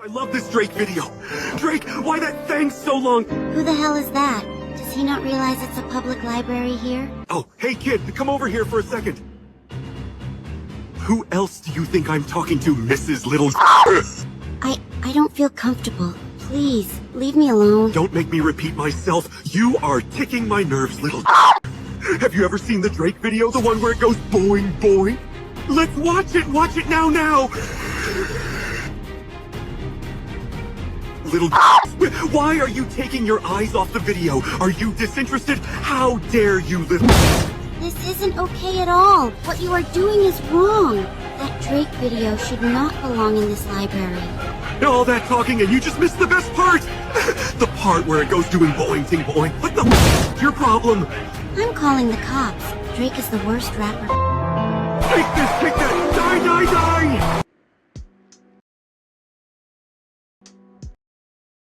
I love this Drake video. Drake, why that thing so long? Who the hell is that? Does he not realize it's a public library here? Oh, hey kid, come over here for a second. Who else do you think I'm talking to, Mrs. Little? I don't feel comfortable. Please, leave me alone. Don't make me repeat myself. You are ticking my nerves, little. Have you ever seen the Drake video? The one where it goes boing, boing? Let's watch it! Watch it now! Little. Why are you taking your eyes off the video? Are you disinterested? How dare you, little. This isn't okay at all. What you are doing is wrong. That Drake video should not belong in this library. All that talking and you just missed the best part! The part where it goes doing boing, ting, boing. What the your problem? I'm calling the cops. Drake is the worst rapper. Take this, take that! Die!